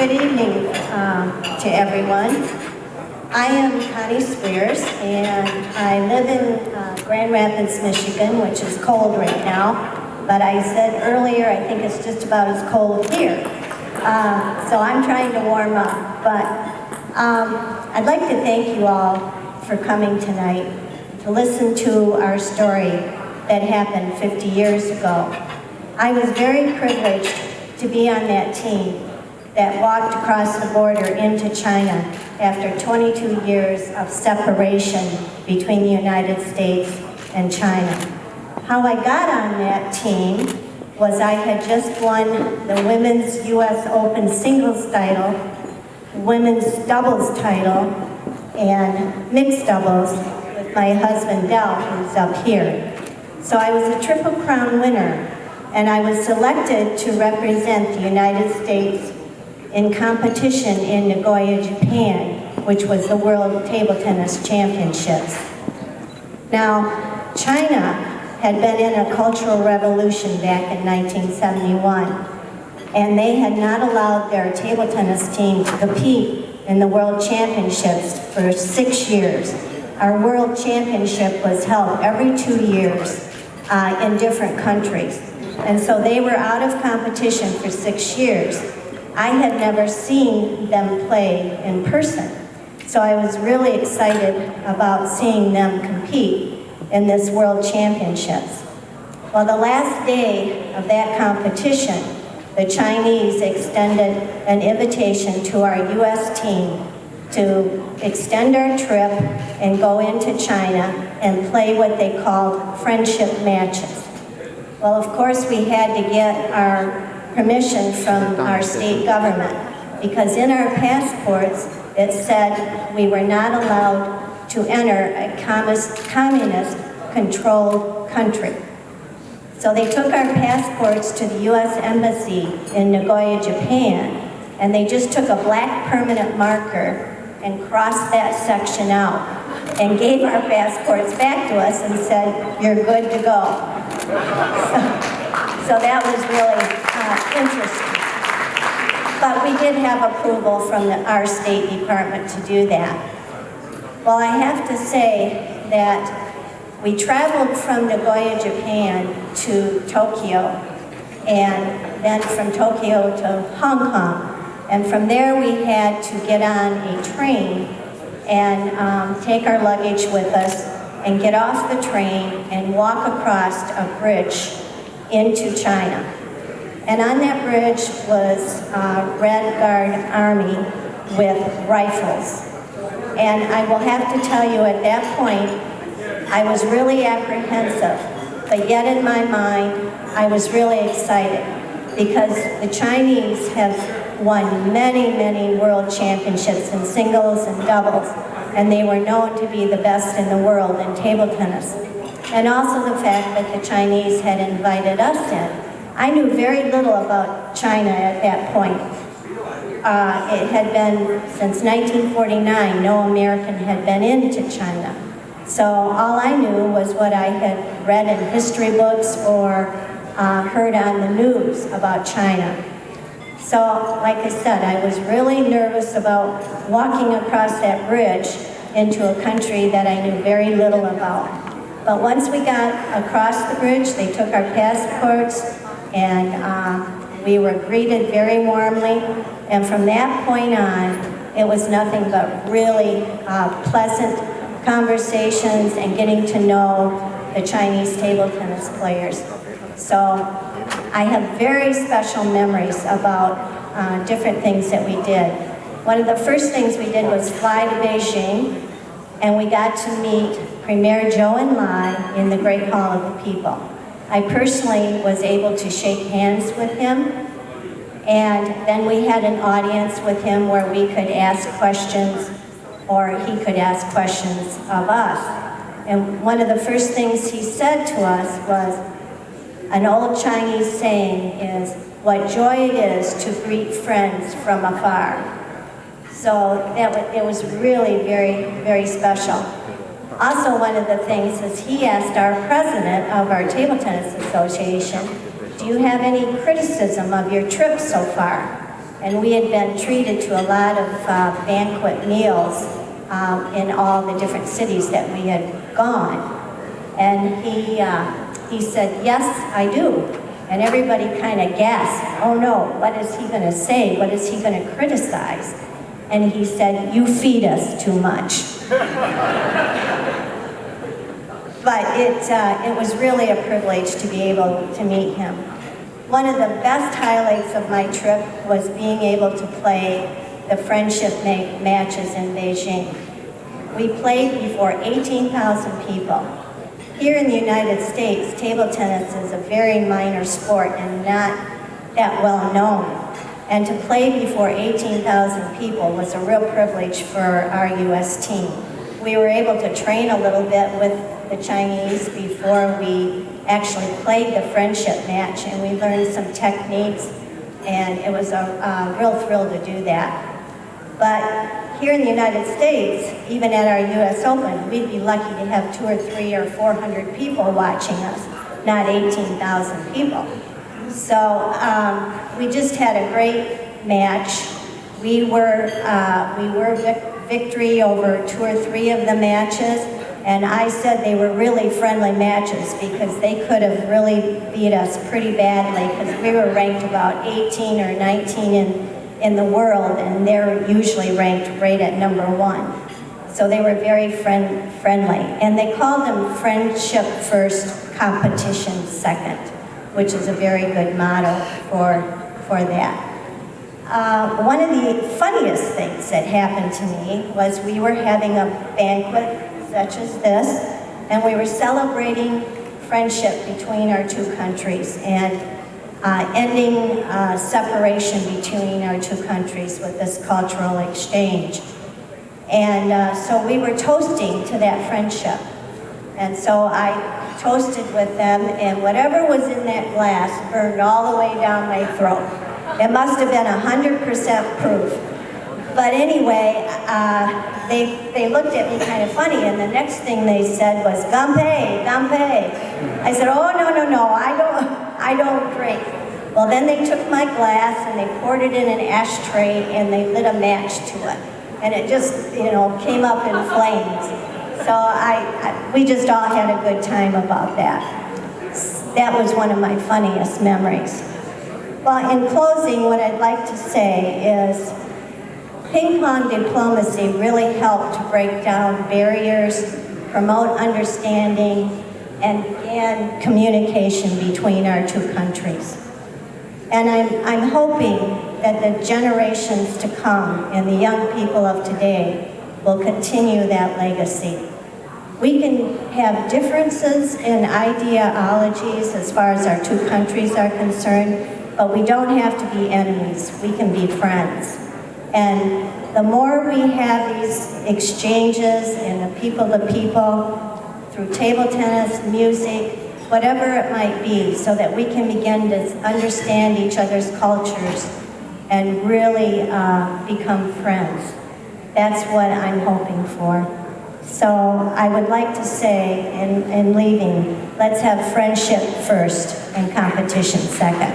Good evening to everyone. I am Connie Sweeris, and I live in Grand Rapids, Michigan, which is cold right now. But I said earlier, I think it's just about as cold here. So I'm trying to warm up. But I'd like to thank you all for coming tonight to listen to our story that happened 50 years ago. I was very privileged to be on that team that walked across the border into China after 22 years of separation between the United States and China. How I got on that team was I had just won the Women's U.S. Open singles title, Women's doubles title, and mixed doubles with my husband Del, who's up here. So I was a Triple Crown winner, and I was selected to represent the United States in competition in Nagoya, Japan, which was the World Table Tennis Championships. Now, China had been in a cultural revolution back in 1971, and they had not allowed their table tennis team to compete in the World Championships for 6 years. Our World Championship was held every 2 years in different countries. And so they were out of competition for 6 years. I had never seen them play in person, so I was really excited about seeing them compete in this World Championships. Well, the last day of that competition, the Chinese extended an invitation to our U.S. team to extend our trip and go into China and play what they called friendship matches. Well, of course, we had to get our permission from our state government, because in our passports it said we were not allowed to enter a communist-controlled country. So they took our passports to the U.S. Embassy in Nagoya, Japan, and they just took a black permanent marker and crossed that section out and gave our passports back to us and said, "You're good to go." So that was really interesting. But we did have approval from our State Department to do that. Well, I have to say that we traveled from Nagoya, Japan to Tokyo, and then from Tokyo to Hong Kong. And from there we had to get on a train and take our luggage with us and get off the train and walk across a bridge into China. And on that bridge was a Red Guard army with rifles. And I will have to tell you, at that point, I was really apprehensive, but yet in my mind, I was really excited, because the Chinese have won many, many world championships in singles and doubles, and they were known to be the best in the world in table tennis. And also the fact that the Chinese had invited us in. I knew very little about China at that point. It had been, since 1949, no American had been into China. So all I knew was what I had read in history books or heard on the news about China. So, like I said, I was really nervous about walking across that bridge into a country that I knew very little about. But once we got across the bridge, they took our passports, and we were greeted very warmly. And from that point on, it was nothing but really pleasant conversations and getting to know the Chinese table tennis players. So I have very special memories about different things that we did. One of the first things we did was fly to Beijing, and we got to meet Premier Zhou Enlai in the Great Hall of the People. I personally was able to shake hands with him, and then we had an audience with him where we could ask questions, or he could ask questions of us. And one of the first things he said to us was, an old Chinese saying is, "What joy it is to greet friends from afar." So it was really very, very special. Also, one of the things is he asked our president of our Table Tennis Association, "Do you have any criticism of your trip so far?" And we had been treated to a lot of banquet meals in all the different cities that we had gone. And he said, "Yes, I do." And everybody kind of gasped. "Oh no, what is he going to say? What is he going to criticize?" And he said, "You feed us too much." But it was really a privilege to be able to meet him. One of the best highlights of my trip was being able to play the friendship matches in Beijing. We played before 18,000 people. Here in the United States, table tennis is a very minor sport and not that well known. And to play before 18,000 people was a real privilege for our U.S. team. We were able to train a little bit with the Chinese before we actually played the friendship match, and we learned some techniques, and it was a real thrill to do that. But here in the United States, even at our U.S. Open, we'd be lucky to have 200 or 300 or 400 people watching us, not 18,000 people. So we just had a great match. We were victory over 2 or 3 of the matches, and I said they were really friendly matches because they could have really beat us pretty badly because we were ranked about 18 or 19 in the world, and they're usually ranked right at number 1. So they were very friendly, and they called them friendship first, competition second, which is a very good motto for that. One of the funniest things that happened to me was we were having a banquet such as this, and we were celebrating friendship between our 2 countries and ending separation between our 2 countries with this cultural exchange. And so we were toasting to that friendship. And so I toasted with them, and whatever was in that glass burned all the way down my throat. It must have been 100% proof. But anyway, they looked at me kind of funny, and the next thing they said was, "Ganpei, ganpei." I said, "Oh, no, I don't drink." Well, then they took my glass and they poured it in an ashtray and they lit a match to it. And it just, came up in flames. So we just all had a good time about that. That was one of my funniest memories. Well, in closing, what I'd like to say is ping pong diplomacy really helped to break down barriers, promote understanding, and begin communication between our 2 countries. And I'm hoping that the generations to come and the young people of today will continue that legacy. We can have differences in ideologies as far as our 2 countries are concerned, but we don't have to be enemies. We can be friends. And the more we have these exchanges and the people-to-people through table tennis, music, whatever it might be, so that we can begin to understand each other's cultures and really become friends. That's what I'm hoping for. So I would like to say, in leaving, let's have friendship first and competition second.